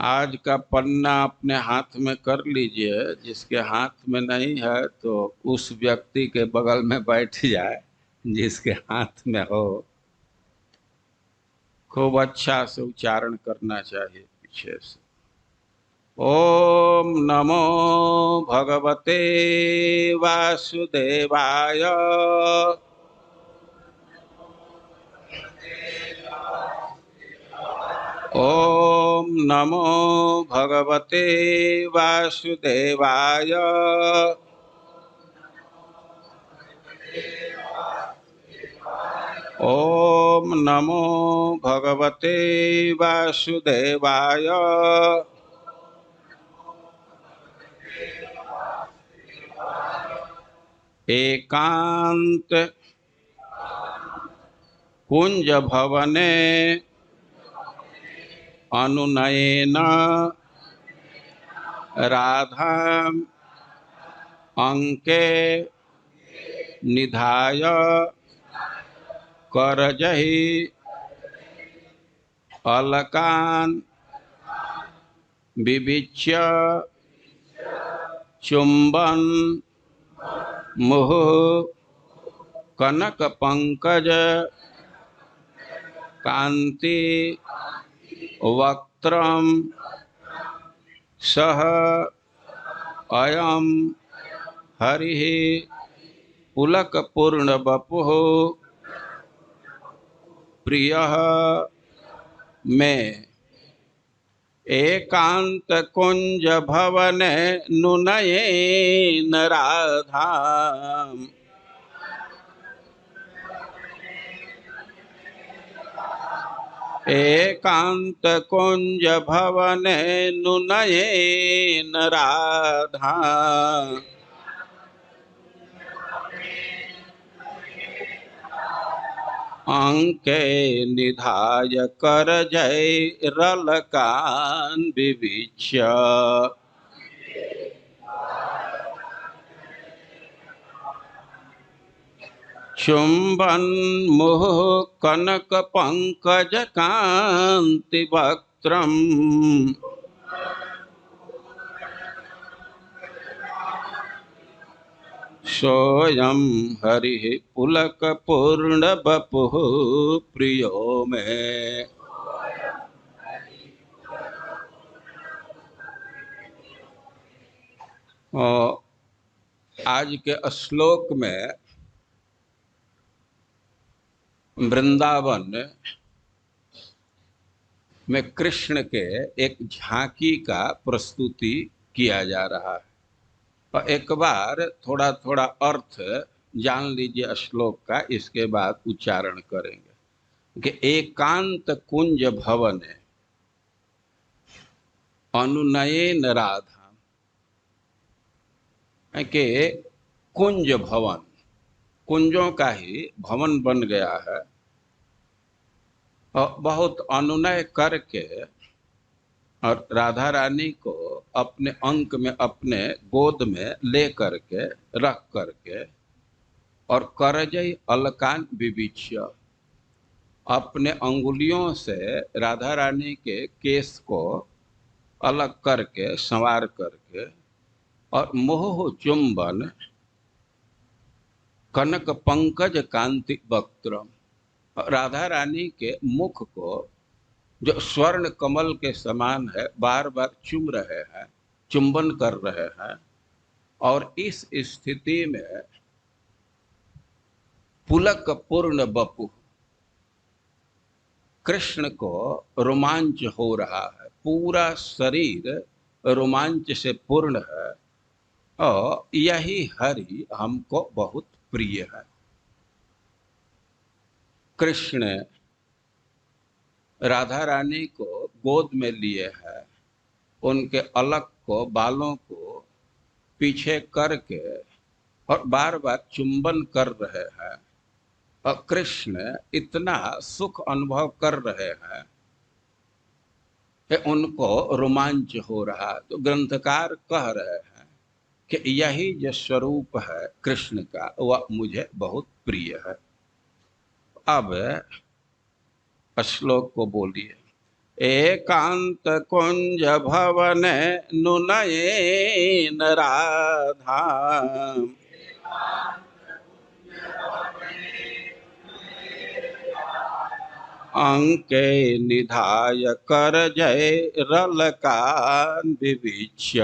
आज का पन्ना अपने हाथ में कर लीजिए, जिसके हाथ में नहीं है तो उस व्यक्ति के बगल में बैठ जाए जिसके हाथ में हो। खूब अच्छा से उच्चारण करना चाहिए पीछे से। ओम नमो भगवते वासुदेवाय। ओम नमो भगवते वासुदेवाय। ओम नमो भगवते वासुदेवाय। एकांत कुंज भवने अनुनयेन राधा अंके निधाय करजहि अलकान विविच्य चुंबन मुह कनक पंकज कांति वक्त्रम सह अयम हरि पुलक पूर्ण बपुः प्रियः में। एकांत कुंज भवन नुनयेन राधा एकांत कुंज भवन नुनयेन राधा अंके निधाय कर जय रलकान विविच्य चुंबन मुह कनक पंकज कांति वक्त्रम सोयम हरि पुलक पूर्ण बपुः प्रियो में। और आज के श्लोक में वृंदावन में कृष्ण के एक झांकी का प्रस्तुति किया जा रहा है। और एक बार थोड़ा थोड़ा अर्थ जान लीजिए श्लोक का, इसके बाद उच्चारण करेंगे कि एकांत कुंज भवन अनुनयेन राधा के कुंज भवन, कुंजों का ही भवन बन गया है और बहुत अनुनय करके और राधा रानी को अपने अंक में, अपने गोद में ले करके रख करके और करजई अलकान विविच्य अपने अंगुलियों से राधा रानी के केस को अलग करके संवार करके और मोह चुंबन कनक पंकज कांति वक्त्रम, राधा रानी के मुख को जो स्वर्ण कमल के समान है बार बार चुम रहे हैं, चुंबन कर रहे हैं। और इस स्थिति में पुलक पूर्ण बपु, कृष्ण को रोमांच हो रहा है, पूरा शरीर रोमांच से पूर्ण है और यही हरि हमको बहुत प्रिय है। कृष्ण राधा रानी को गोद में लिए है, उनके अलग को, बालों को पीछे करके और बार बार चुंबन कर रहे हैं और कृष्ण इतना सुख अनुभव कर रहे हैं कि उनको रोमांच हो रहा। तो ग्रंथकार कह रहे हैं कि यही जो स्वरूप है कृष्ण का वह मुझे बहुत प्रिय है। अब श्लोक को बोलिए। एकांत कुंज भवन नुनयेन राधा अंके निधाय कर जय रलकान विविच्य।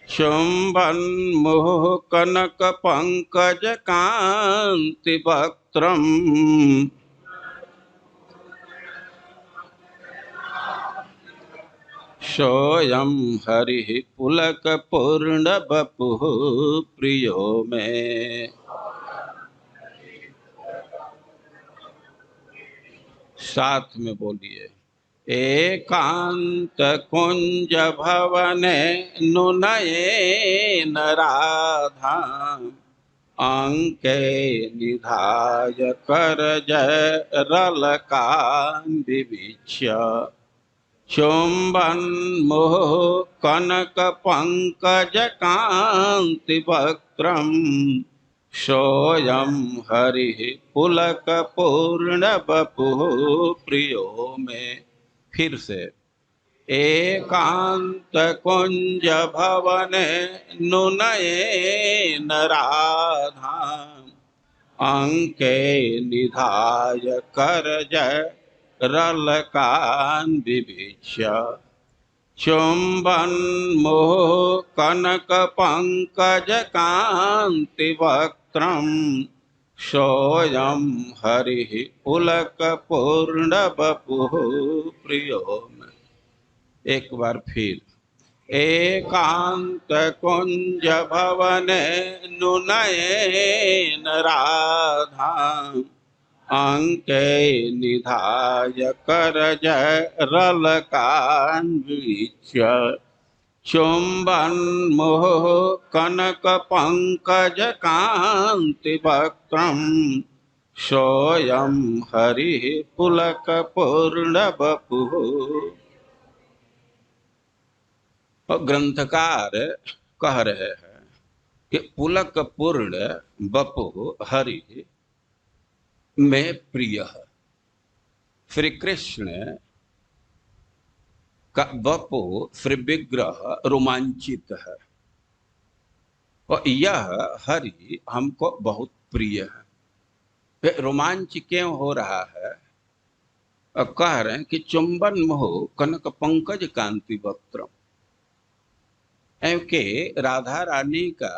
चुंबन मुह कनक पंकज कांति वक्त्रम सोयम हरि पुलक पूर्ण बपुः प्रियो में। साथ में बोलिए। एकांत कुंज भवने नुनयेन राधा अंके निधाय कर जय रलकान विविच्य। चुंबन मोह कनक पंकज कांति वक्त्रम सोयम हरि पुलक पूर्ण बपुः प्रियो में। फिर से। एकांत कुंज भवन नुनयेन राधा अंके निधाय कर जय रलकान विविच्य। चुंबन मोह कनक पंकज कांति वक्त्रम सोयम हरि पुलक पूर्ण बपुः प्रियो में। एक बार फिर। एकांत कुंज भवन नुनयेन राधा अंके निधाय कर जय रलकान विविच्य। चुंबन मोह कनक पंकज कांति वक्त्रम सोयम हरि पुलक पूर्ण बपुः। और ग्रंथकार कह रहे हैं कि पुलक पूर्ण बपुः हरि में प्रिय। श्री कृष्ण का बपु श्री विग्रह रोमांचित है और यह हरि हमको बहुत प्रिय है। रोमांच क्यों हो रहा है? और कह रहे हैं कि चुंबन मोह कनक पंकज कांति वक्त्रम, कि राधा रानी का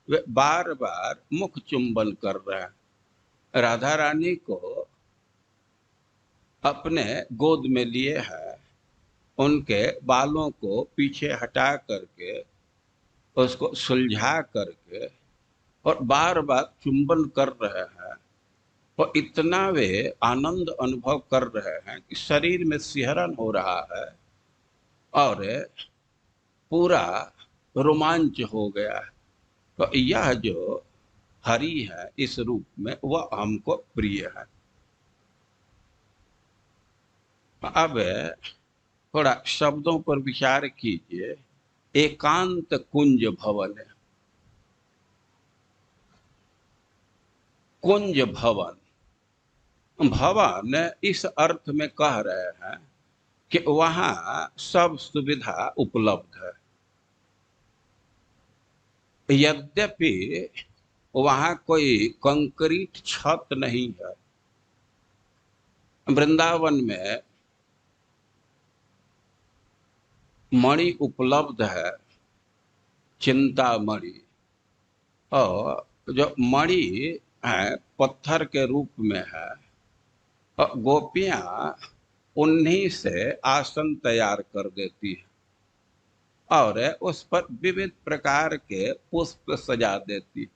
वे बार बार मुख चुंबन कर रहे हैं। राधा रानी को अपने गोद में लिए है, उनके बालों को पीछे हटा करके उसको सुलझा करके और बार बार चुंबन कर रहे हैं और इतना वे आनंद अनुभव कर रहे हैं कि शरीर में सिहरन हो रहा है और पूरा रोमांच हो गया है। तो यह जो हरि है इस रूप में वह हमको प्रिय है। अब थोड़ा शब्दों पर विचार कीजिए। एकांत कुंज भवन, कुंज भवन, भवन इस अर्थ में कह रहे हैं कि वहां सब सुविधा उपलब्ध है। यद्यपि वहां कोई कंक्रीट छत नहीं है। वृंदावन में मणि उपलब्ध है, चिंतामणि, और जो मणि है पत्थर के रूप में है और गोपियां उन्हीं से आसन तैयार कर देती है और उस पर विविध प्रकार के पुष्प सजा देती।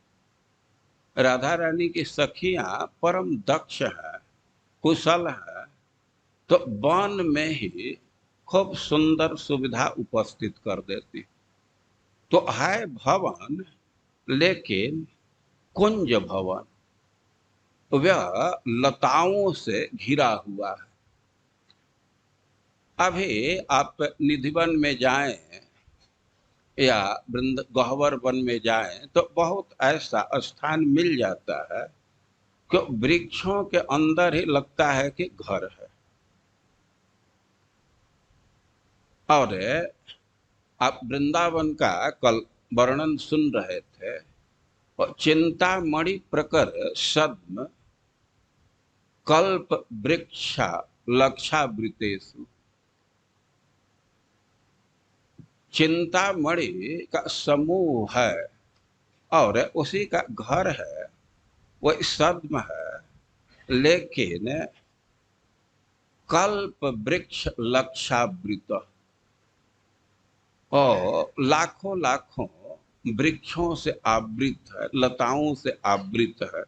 राधा रानी की सखियां परम दक्ष है, कुशल है, तो वन में ही खूब सुंदर सुविधा उपस्थित कर देती। तो है भवन लेकिन कुंज भवन, वह लताओं से घिरा हुआ है। अभी आप निधिवन में जाएं या गह्वर वन में जाएं तो बहुत ऐसा स्थान मिल जाता है क्यों वृक्षों के अंदर ही लगता है कि घर है। और आप वृंदावन का कल वर्णन सुन रहे थे, और चिंतामणि प्रकर सद्म कल्प वृक्षा लक्षावृतेषु, चिंतामणि का समूह है और उसी का घर है, वही सद्म है, लेकिन कल्प वृक्ष लक्षावृत, और लाखों लाखों वृक्षों से आवृत है, लताओं से आवृत है।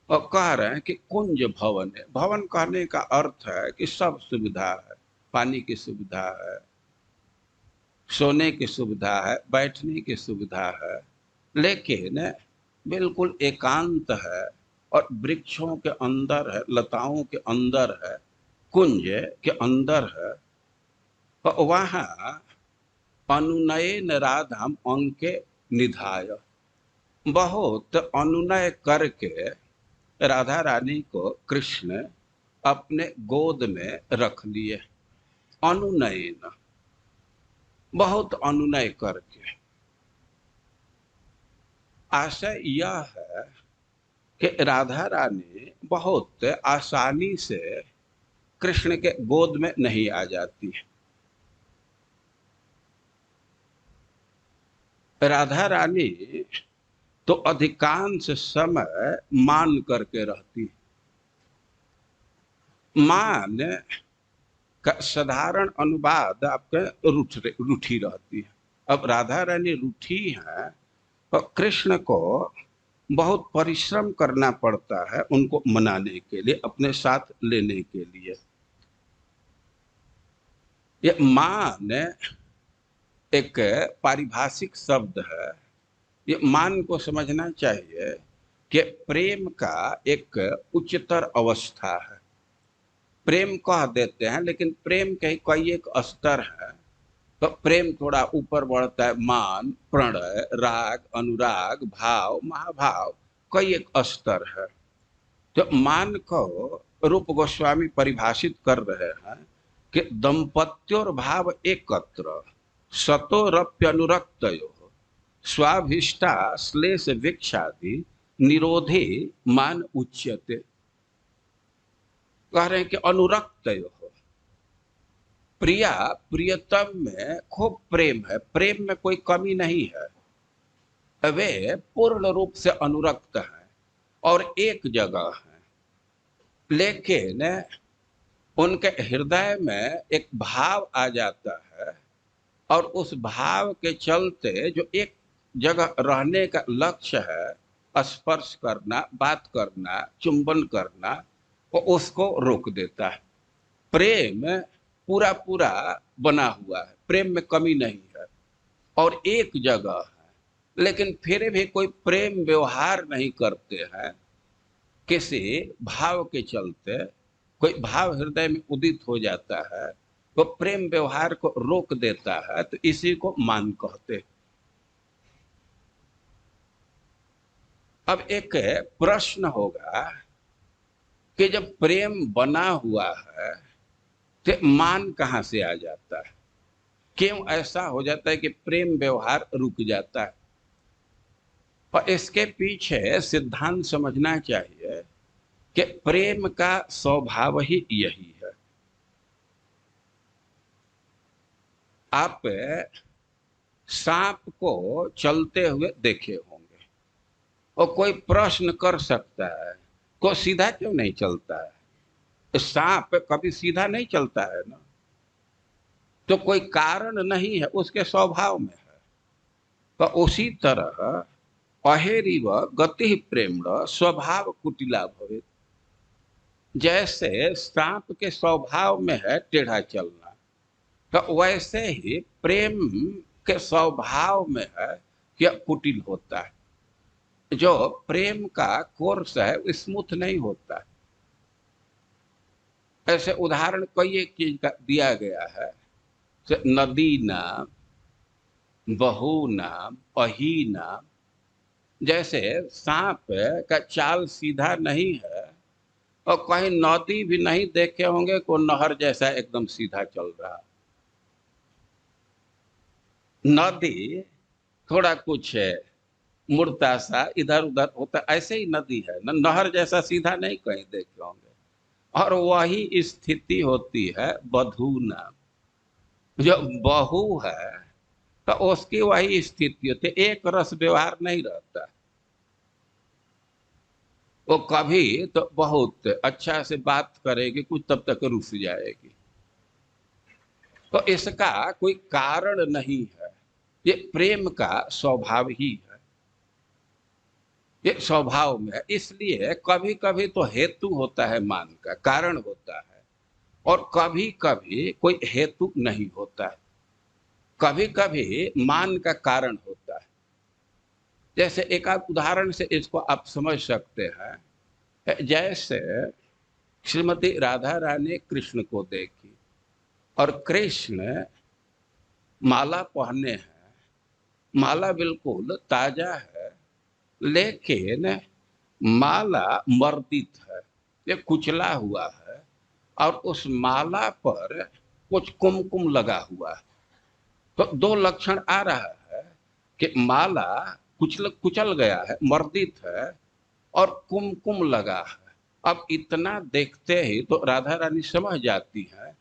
और कह रहे हैं कि कुंज भवन है। भवन कहने का अर्थ है कि सब सुविधा है, पानी की सुविधा है, सोने की सुविधा है, बैठने की सुविधा है, लेकिन बिल्कुल एकांत है और वृक्षों के अंदर है, लताओं के अंदर है, कुंज के अंदर है। और वहां अनुनयन राधाम अंके निधाय, बहुत अनुनय करके राधा रानी को कृष्ण अपने गोद में रख लिए। अनुनयन, बहुत अनुनय करके। आशय यह है कि राधा रानी बहुत आसानी से कृष्ण के गोद में नहीं आ जाती है। राधा रानी तो अधिकांश समय मान करके रहती है। मान का साधारण अनुवाद आपके रूठी रहती है। अब राधा रानी रूठी है तो कृष्ण को बहुत परिश्रम करना पड़ता है उनको मनाने के लिए, अपने साथ लेने के लिए। ये मान एक पारिभाषिक शब्द है। ये मान को समझना चाहिए कि प्रेम का एक उच्चतर अवस्था है। प्रेम कह देते हैं, लेकिन प्रेम के कई एक स्तर है। तो प्रेम थोड़ा ऊपर बढ़ता है, मान, प्रणय, राग, अनुराग, भाव, महाभाव, कई एक स्तर है। तो मान को रूप गोस्वामी परिभाषित कर रहे हैं कि दंपत्योर भाव एकत्र सतोरप्यनुरक्तयो स्वाभिष्टा श्लेष वीक्षादि निरोधे मान उच्यते। कह रहे हैं कि अनुरक्तयो, प्रिया प्रियतम में खूब प्रेम है, प्रेम में कोई कमी नहीं है, वे पूर्ण रूप से अनुरक्त हैं और एक जगह हैं, लेकिन उनके हृदय में एक भाव आ जाता है और उस भाव के चलते जो एक जगह रहने का लक्ष्य है, स्पर्श करना, बात करना, चुंबन करना, वो उसको रोक देता है। प्रेम पूरा पूरा बना हुआ है, प्रेम में कमी नहीं है और एक जगह है, लेकिन फिर भी कोई प्रेम व्यवहार नहीं करते हैं। किसी भाव के चलते कोई भाव हृदय में उदित हो जाता है तो प्रेम व्यवहार को रोक देता है, तो इसी को मान कहते हैं। अब एक प्रश्न होगा कि जब प्रेम बना हुआ है तो मान कहां से आ जाता है? क्यों ऐसा हो जाता है कि प्रेम व्यवहार रुक जाता है? और इसके पीछे सिद्धांत समझना चाहिए कि प्रेम का स्वभाव ही यही है। आप सांप को चलते हुए देखे होंगे और कोई प्रश्न कर सकता है, को सीधा क्यों नहीं चलता है? सांप कभी सीधा नहीं चलता है ना, तो कोई कारण नहीं है, उसके स्वभाव में है। तो उसी तरह अहेरिव गति प्रेम स्वभाव कुटिला भवे, जैसे सांप के स्वभाव में है टेढ़ा चलना, तो वैसे ही प्रेम के स्वभाव में है कि कुटिल होता है। जो प्रेम का कोर्स है स्मूथ नहीं होता। ऐसे उदाहरण कई एक चीज का दिया गया है, नदी नाम, बहु नाम, अही नाम, जैसे सांप का चाल सीधा नहीं है, और कहीं नदी भी नहीं देखे होंगे को नहर जैसा एकदम सीधा चल रहा। नदी थोड़ा कुछ है मुड़ता सा इधर उधर होता, ऐसे ही नदी है न, नहर जैसा सीधा नहीं कहीं देखे होंगे। और वही स्थिति होती है बधू नाम। जो बहू है तो उसकी वही स्थिति होती है, एक रस व्यवहार नहीं रहता। वो कभी तो बहुत अच्छा से बात करेगी, कुछ तब तक रुस जाएगी। तो इसका कोई कारण नहीं है, ये प्रेम का स्वभाव ही है, ये स्वभाव में है। इसलिए कभी कभी तो हेतु होता है मान का, कारण होता है, और कभी कभी कोई हेतु नहीं होता है, कभी कभी मान का कारण होता है। जैसे एक आध उदाहरण से इसको आप समझ सकते हैं। जैसे श्रीमती राधा रानी कृष्ण को देखी, और कृष्ण माला पहने हैं, माला बिल्कुल ताजा है, लेकिन माला मर्दित है, ये कुचला हुआ है, और उस माला पर कुछ कुमकुम लगा हुआ है। तो दो लक्षण आ रहा है कि माला कुचल कुचल गया है, मर्दित है, और कुमकुम लगा है। अब इतना देखते ही तो राधा रानी समझ जाती है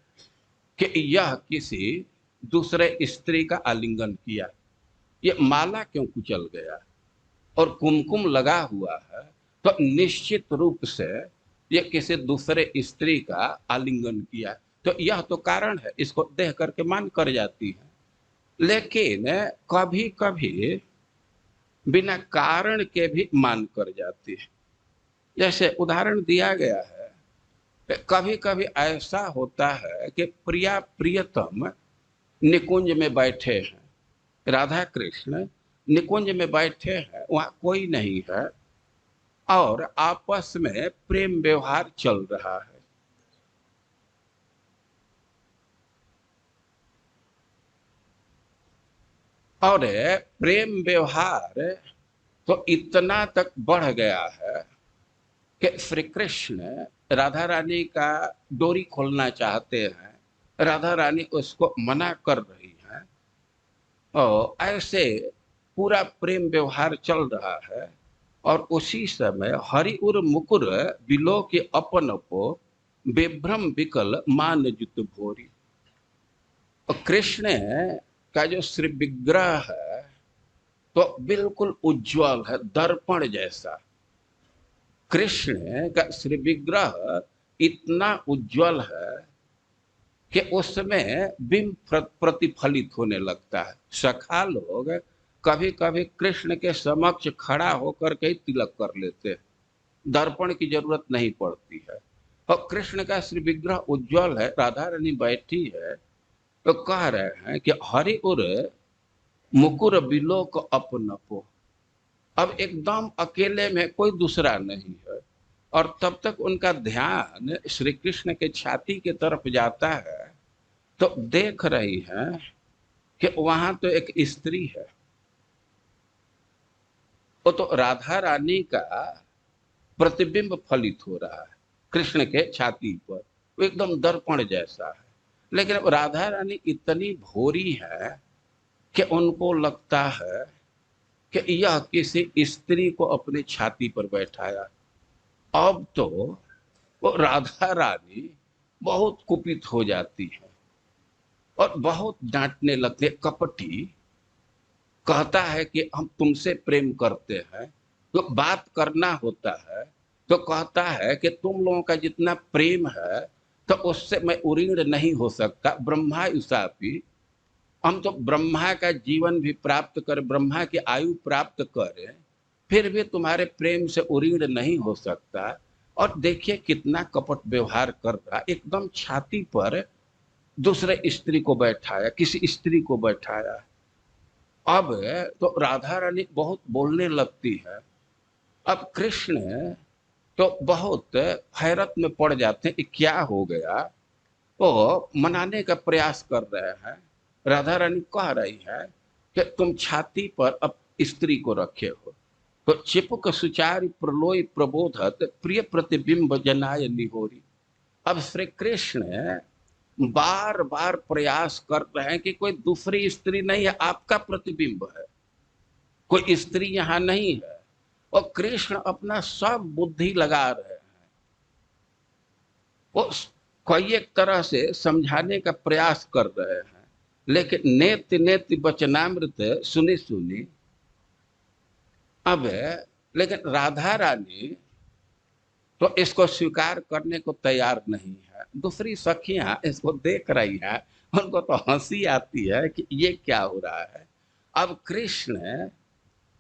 कि यह किसी दूसरे स्त्री का आलिंगन किया। ये माला क्यों कुचल गया और कुमकुम लगा हुआ है, तो निश्चित रूप से ये किसी दूसरे स्त्री का आलिंगन किया। तो यह तो कारण है, इसको देख करके मान कर जाती है। लेकिन कभी कभी बिना कारण के भी मान कर जाती है। जैसे उदाहरण दिया गया है, कभी कभी ऐसा होता है कि प्रिया प्रियतम निकुंज में बैठे हैं, राधा कृष्ण निकुंज में बैठे हैं, वहां कोई नहीं है, और आपस में प्रेम व्यवहार चल रहा है। और प्रेम व्यवहार तो इतना तक बढ़ गया है कि श्री कृष्ण राधा रानी का डोरी खोलना चाहते हैं, राधा रानी उसको मना कर रही है, और ऐसे पूरा प्रेम व्यवहार चल रहा है। और उसी समय हरि उर मुकुर बिलो के अपन पो विभ्रम विकल मान जुत भोरी। और कृष्ण का जो श्री विग्रह है तो बिल्कुल उज्जवल है, दर्पण जैसा। कृष्ण का श्री विग्रह इतना उज्जवल है कि उसमें बिंब प्रतिफलित होने लगता है। सखा लोग कभी कभी कृष्ण के समक्ष खड़ा होकर के तिलक कर लेते हैं, दर्पण की जरूरत नहीं पड़ती है। और कृष्ण का श्री विग्रह उज्जवल है, राधा रानी बैठी है, तो कह रहे हैं कि हरि उर मुकुर बिलोक अपनपो। अब एकदम अकेले में कोई दूसरा नहीं है, और तब तक उनका ध्यान श्री कृष्ण के छाती की तरफ जाता है, तो देख रही है कि वहां तो एक स्त्री है। वो तो राधा रानी का प्रतिबिंब फलित हो रहा है कृष्ण के छाती पर, वो एकदम दर्पण जैसा है। लेकिन अब राधा रानी इतनी भोरी है कि उनको लगता है कि यह किसी स्त्री को अपनी छाती पर बैठाया। अब तो वो राधा रानी बहुत कुपित हो जाती है और बहुत डांटने लगते, कपटी कहता है कि हम तुमसे प्रेम करते हैं, तो बात करना होता है तो कहता है कि तुम लोगों का जितना प्रेम है तो उससे मैं उरीण नहीं हो सकता। ब्रह्मा युषापि, हम तो ब्रह्मा का जीवन भी प्राप्त कर, ब्रह्मा की आयु प्राप्त करें, फिर भी तुम्हारे प्रेम से उरीण नहीं हो सकता। और देखिए कितना कपट व्यवहार कर रहा, एकदम छाती पर दूसरे स्त्री को बैठाया, किसी स्त्री को बैठाया। अब तो राधा रानी बहुत बोलने लगती है। अब कृष्ण तो बहुत हैरत में पड़ जाते हैं कि क्या हो गया। वो मनाने का प्रयास कर रहे हैं। राधा रानी कह रही है कि तुम छाती पर अब स्त्री को रखे हो, तो चिपुक सुचारि प्रलोय प्रबोधत प्रिय प्रतिबिंब जनाय निहोरी। अब श्री कृष्ण बार बार प्रयास कर रहे हैं कि कोई दूसरी स्त्री नहीं है, आपका प्रतिबिंब है, कोई स्त्री यहां नहीं है। और कृष्ण अपना सब बुद्धि लगा रहे हैं, वो कोई एक तरह से समझाने का प्रयास कर रहे हैं, लेकिन नेति नेति वचनामृत सुनी सुनी। अब लेकिन राधा रानी तो इसको स्वीकार करने को तैयार नहीं है। दूसरी सखियां इसको देख रही हैं, उनको तो हंसी आती है कि ये क्या हो रहा है। अब कृष्ण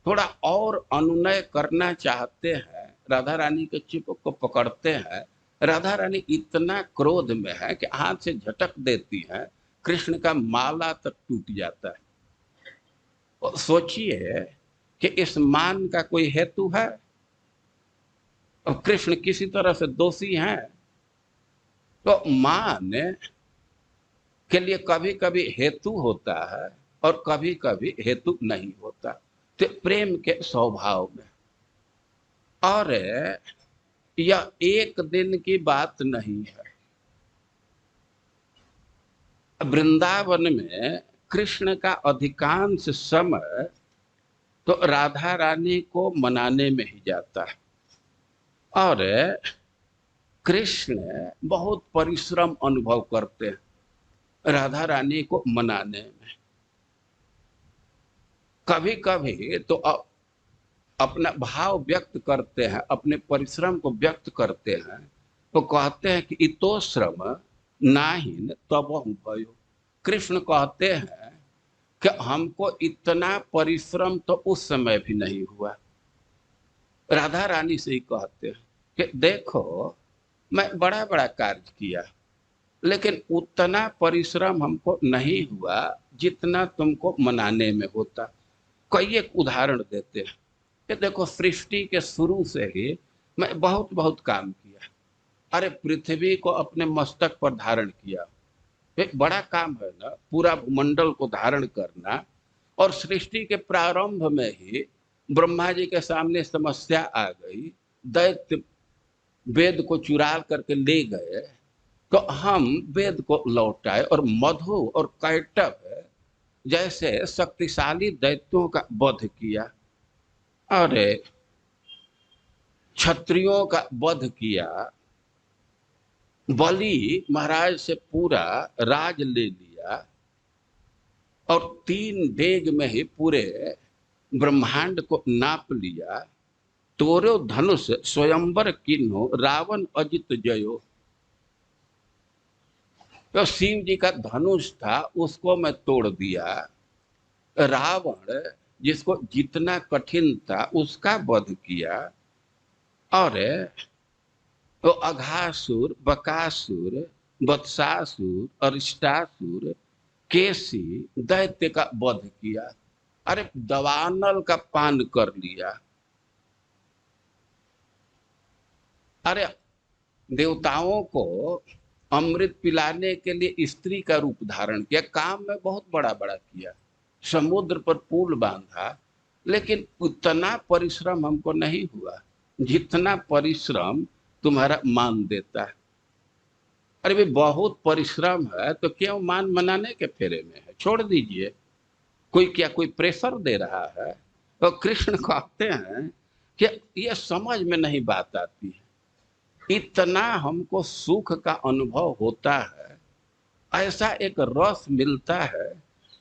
थोड़ा और अनुनय करना चाहते हैं, राधा रानी के चिपक को पकड़ते हैं। राधा रानी इतना क्रोध में है कि हाथ से झटक देती है, कृष्ण का माला तक टूट जाता है। और सोचिए कि इस मान का कोई हेतु है, और कृष्ण किसी तरह से दोषी हैं। तो मान के लिए कभी कभी हेतु होता है और कभी कभी हेतु नहीं होता, तो प्रेम के स्वभाव में। और यह एक दिन की बात नहीं है। वृंदावन में कृष्ण का अधिकांश समय तो राधा रानी को मनाने में ही जाता है, और कृष्ण बहुत परिश्रम अनुभव करते हैं राधा रानी को मनाने में। कभी कभी तो अपना भाव व्यक्त करते हैं, अपने परिश्रम को व्यक्त करते हैं, तो कहते हैं कि इतो श्रम नाहिन तब भयो। कृष्ण कहते हैं कि हमको इतना परिश्रम तो उस समय भी नहीं हुआ। राधा रानी से ही कहते हैं कि देखो मैं बड़ा बड़ा कार्य किया, लेकिन उतना परिश्रम हमको नहीं हुआ जितना तुमको मनाने में होता। कई एक उदाहरण देते हैं कि देखो सृष्टि के शुरू से ही मैं बहुत बहुत काम किया। अरे पृथ्वी को अपने मस्तक पर धारण किया, एक बड़ा काम है ना, पूरा भूमंडल को धारण करना। और सृष्टि के प्रारंभ में ही ब्रह्मा जी के सामने समस्या आ गई, दैत्य वेद को चुरा करके ले गए, तो हम वेद को लौटाए और मधु और कैटभ जैसे शक्तिशाली दैत्यों का वध किया, और क्षत्रियों का वध किया। बलि महाराज से पूरा राज ले लिया, और 3 डेग में ही पूरे ब्रह्मांड को नाप लिया। तोरो धनुष स्वयंवर किन्हो रावण अजित जयो। तो शिव जी का धनुष था, उसको मैं तोड़ दिया। रावण जिसको जितना कठिन था उसका वध किया, और तो अघासुर, बकासुर, वत्सासुर, अरिष्टासुर, केसी दैत्य का वध किया। अरे दवानल का पान कर लिया। अरे देवताओं को अमृत पिलाने के लिए स्त्री का रूप धारण किया। काम में बहुत बड़ा बड़ा किया, समुद्र पर पुल बांधा, लेकिन उतना परिश्रम हमको नहीं हुआ जितना परिश्रम तुम्हारा मान देता है। अरे भाई बहुत परिश्रम है तो क्यों मान मनाने के फेरे में है, छोड़ दीजिए। कोई क्या कोई प्रेशर दे रहा है? तो कृष्ण कहते हैं कि यह समझ में नहीं बात आती है। इतना हमको सुख का अनुभव होता है, ऐसा एक रस मिलता है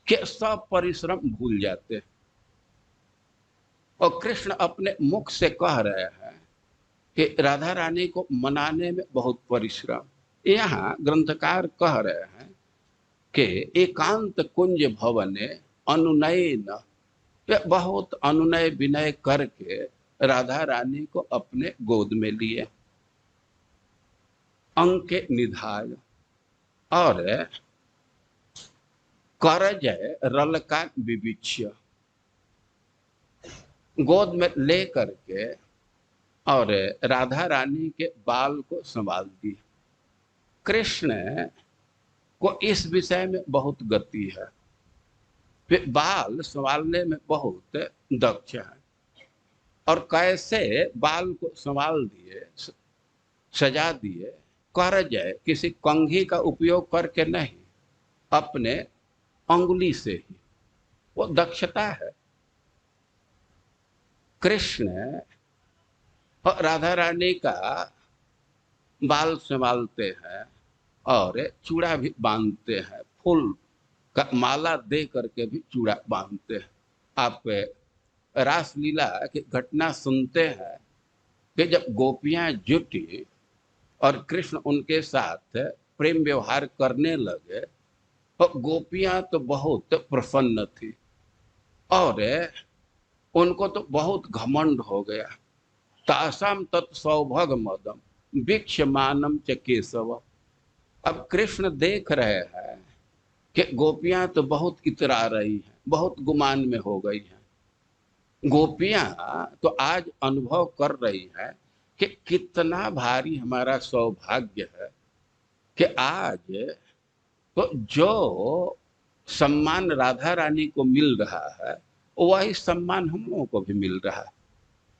कि सब परिश्रम भूल जाते हैं। और कृष्ण अपने मुख से कह रहे हैं कि राधा रानी को मनाने में बहुत परिश्रम। यहाँ ग्रंथकार कह रहे हैं कि एकांत कुंज भवने अनुनय न, बहुत अनुनय विनय करके राधा रानी को अपने गोद में लिए, अंके निधाय, और करजय रलका विविच्य, गोद में ले करके और राधा रानी के बाल को संभाल दिया। कृष्ण को इस विषय में बहुत गति है, वे बाल संभालने में बहुत दक्ष है। और कैसे बाल को संभाल दिए, सजा दिए, कर जाए किसी कंघी का उपयोग करके नहीं, अपने अंगुली से ही। वो दक्षता है। कृष्ण और राधा रानी का बाल संभालते हैं और चूड़ा भी बांधते हैं, फूल का माला दे करके भी चूड़ा बांधते हैं। आप रासलीला की घटना सुनते हैं कि जब गोपियां जुटी और कृष्ण उनके साथ प्रेम व्यवहार करने लगे, और गोपियां तो बहुत प्रसन्न थी और उनको तो बहुत घमंड हो गया। तासाम तत्सौभग मदम वीक्षमानम च केशव। अब कृष्ण देख रहे हैं कि गोपियां तो बहुत इतरा रही हैं, बहुत गुमान में हो गई हैं। गोपियां तो आज अनुभव कर रही हैं कि कितना भारी हमारा सौभाग्य है कि आज तो जो सम्मान राधा रानी को मिल रहा है वही सम्मान हम लोगों को भी मिल रहा है।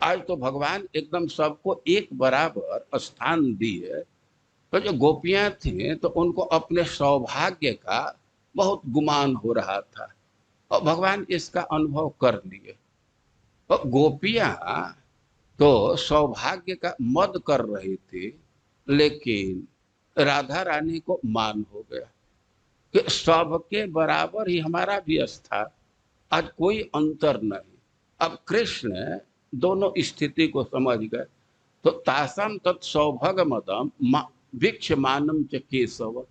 आज तो भगवान एकदम सबको एक बराबर स्थान दिए। तो जो गोपियां थी तो उनको अपने सौभाग्य का बहुत गुमान हो रहा था और भगवान इसका अनुभव कर लिए। तो गोपियां तो सौभाग्य का मद कर रही थी, लेकिन राधा रानी को मान हो गया कि सबके बराबर ही हमारा भी था, आज कोई अंतर नहीं। अब कृष्ण दोनों स्थिति को समझ गए। तो तासम तत्सौभग मदम वीक्ष मानम च केशव।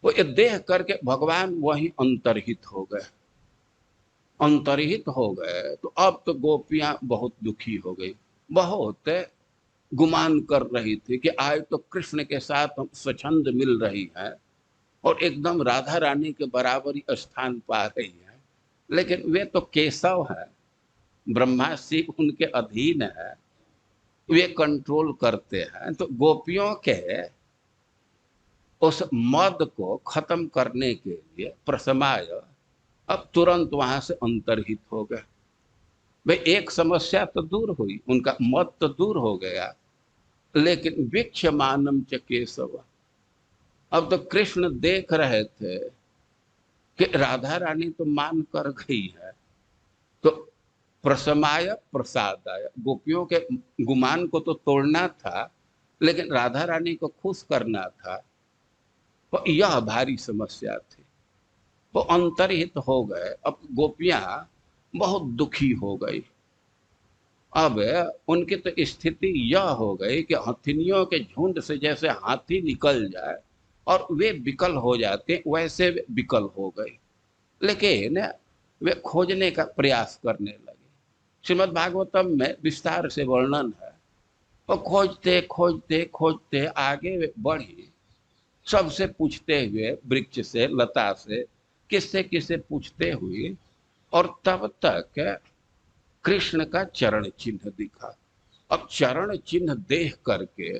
वो ये देख करके भगवान वहीं अंतर्हित हो गए। अंतर्हित हो गए तो अब तो गोपियां बहुत दुखी हो गई, बहुत गुमान कर रही थी कि आज तो कृष्ण के साथ हम स्वच्छंद मिल रही हैं और एकदम राधा रानी के बराबर ही स्थान पा रही है। लेकिन वे तो केशव है, ब्रह्मा शिव उनके अधीन है, वे कंट्रोल करते हैं। तो गोपियों के उस मद को खत्म करने के लिए प्रसमाय अब तुरंत वहां से अंतर्हित हो गए। भाई एक समस्या तो दूर हुई, उनका मद तो दूर हो गया, लेकिन वीक्ष मानम च केशव। अब तो कृष्ण देख रहे थे कि राधा रानी तो मान कर गई है, तो प्रसमाय प्रसादाय, गोपियों के गुमान को तो तोड़ना था लेकिन राधा रानी को खुश करना था। तो यह भारी समस्या थी। वो अंतर्हित हो गए। अब गोपियां बहुत दुखी हो गई। अब उनकी तो स्थिति यह हो गई कि हथिनियों के झुंड से जैसे हाथी निकल जाए और वे विकल हो जाते, वैसे वे विकल हो गए। लेकिन वे खोजने का प्रयास करने लगे। श्रीमद् भागवतम में विस्तार से वर्णन है। वो खोजते खोजते खोजते आगे वे बढ़ी, सबसे पूछते हुए, वृक्ष से, लता से, किससे किससे पूछते हुए, और तब तक कृष्ण का चरण चिन्ह दिखा। अब चरण चिन्ह देख करके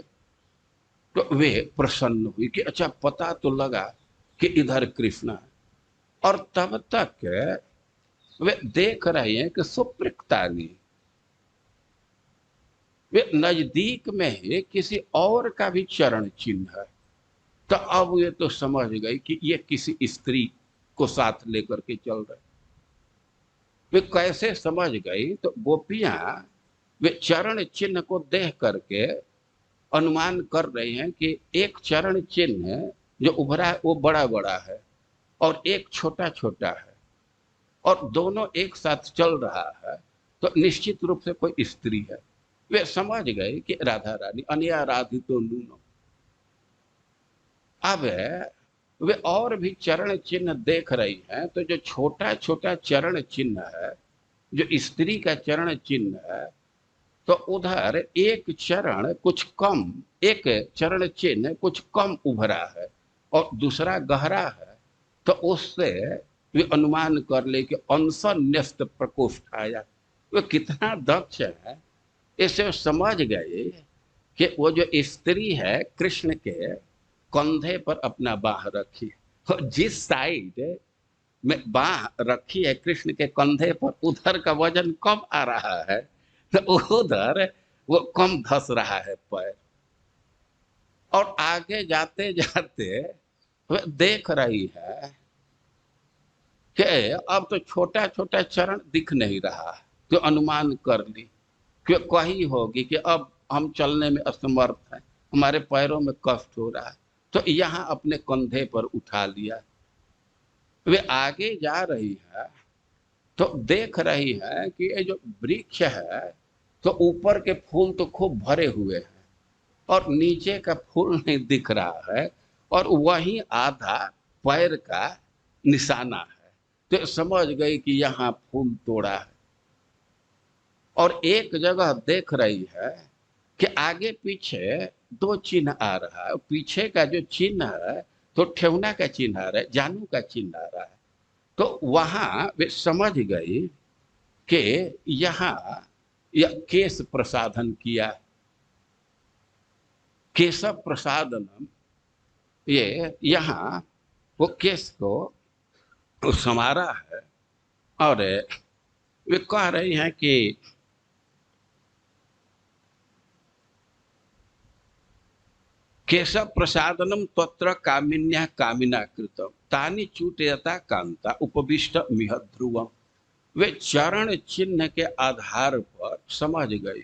तो वे प्रसन्न हुई कि अच्छा पता तो लगा कि इधर कृष्ण है। और तब तक वे देख रहे हैं कि सुप्रक्तानी, वे नजदीक में ही किसी और का भी चरण चिन्ह है। तो अब वे तो समझ गए कि ये किसी स्त्री को साथ लेकर के चल रहे। वे कैसे समझ गई? तो गोपियां वे चरण चिन्ह को देख करके अनुमान कर रही हैं कि एक चरण चिन्ह जो उभरा है वो बड़ा बड़ा है और एक छोटा छोटा है, और दोनों एक साथ चल रहा है, तो निश्चित रूप से कोई स्त्री है। वे समझ गए कि राधा रानी अनियाराधितो नूनो। अब वे और भी चरण चिन्ह देख रही हैं, तो जो छोटा छोटा चरण चिन्ह है, जो स्त्री का चरण चिन्ह है, तो उधर एक चरण कुछ कम, एक चरण चिन्ह कुछ कम उभरा है और दूसरा गहरा है। तो उससे वे अनुमान कर ले कि अंश न्यस्त प्रकोष्ठ आया। वे कितना दक्ष है, इसे समझ गए कि वो जो स्त्री है कृष्ण के कंधे पर अपना बाह रखी, और जिस साइड में बाह रखी है कृष्ण के कंधे पर, उधर का वजन कम आ रहा है, तो उधर वो कम धस रहा है पैर। और आगे जाते जाते वह देख रही है कि अब तो छोटा छोटा चरण दिख नहीं रहा है। तो अनुमान कर ली कि कही होगी कि अब हम चलने में असमर्थ हैं, हमारे पैरों में कष्ट हो रहा है, तो यहाँ अपने कंधे पर उठा लिया। वे आगे जा रही है तो देख रही है कि ये जो वृक्ष है तो ऊपर के फूल तो खूब भरे हुए हैं और नीचे का फूल नहीं दिख रहा है, और वहीं आधा पैर का निशाना है। तो समझ गई कि यहाँ फूल तोड़ा है। और एक जगह देख रही है कि आगे पीछे दो चिन्ह आ रहा है। पीछे का जो चिन्ह है तो ठेहुना का चिन्ह आ रहा है, जानू का चिन्ह आ रहा है। तो वहां वे समझ गई कि यहाँ यह केश प्रसाधन किया, केशव प्रसादनम, ये यहाँ वो केश को संवारा है। और वे कह रही हैं कि केशव प्रसादनम तत्र कामिन्या कामिना कृतम तानि चूटयता कांता उपविष्ट मिह ध्रुवम। वे चरण चिन्ह के आधार पर समझ गई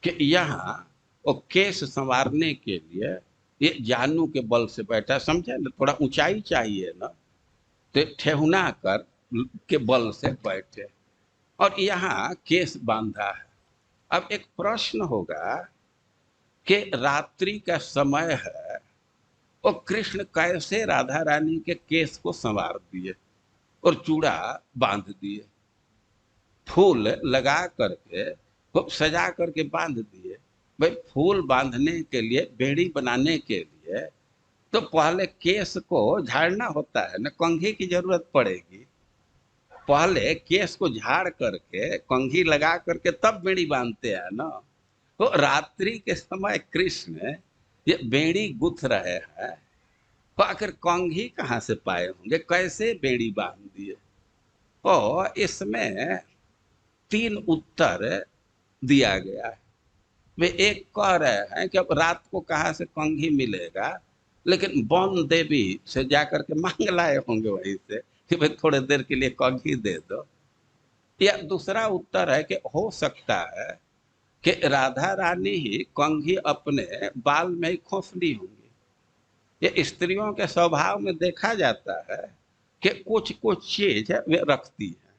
कि यहाँ वो केस संवारने के लिए ये जानू के बल से बैठा। समझे ना, थोड़ा ऊंचाई चाहिए ना, तो ठेहुना कर के बल से बैठे और यहाँ केस बांधा है। अब एक प्रश्न होगा कि रात्रि का समय है और कृष्ण कैसे राधा रानी के केस को संवार दिए और चूड़ा बांध दिए, फूल लगा करके खूब सजा करके बांध दिए। भाई फूल बांधने के लिए, बेड़ी बनाने के लिए तो पहले केस को झाड़ना होता है ना, कंघी की जरूरत पड़ेगी। पहले केस को झाड़ करके कंघी लगा करके तब बेड़ी बांधते हैं ना। तो रात्रि के समय कृष्ण ये बेड़ी गुथ रहे हैं, तो आखिर कंघी कहाँ से पाए होंगे, कैसे बेड़ी बांध दिए? और इसमें तीन उत्तर दिया गया है। वे एक कह रहे हैं कि अब रात को कहाँ से कंघी मिलेगा, लेकिन वन देवी से जाकर के मांग लाए होंगे वहीं से कि भाई थोड़े देर के लिए कंघी दे दो। या दूसरा उत्तर है कि हो सकता है कि राधा रानी ही कंघी अपने बाल में ही खोस ली होंगी। ये स्त्रियों के स्वभाव में देखा जाता है कि कुछ कुछ चीज वे रखती है।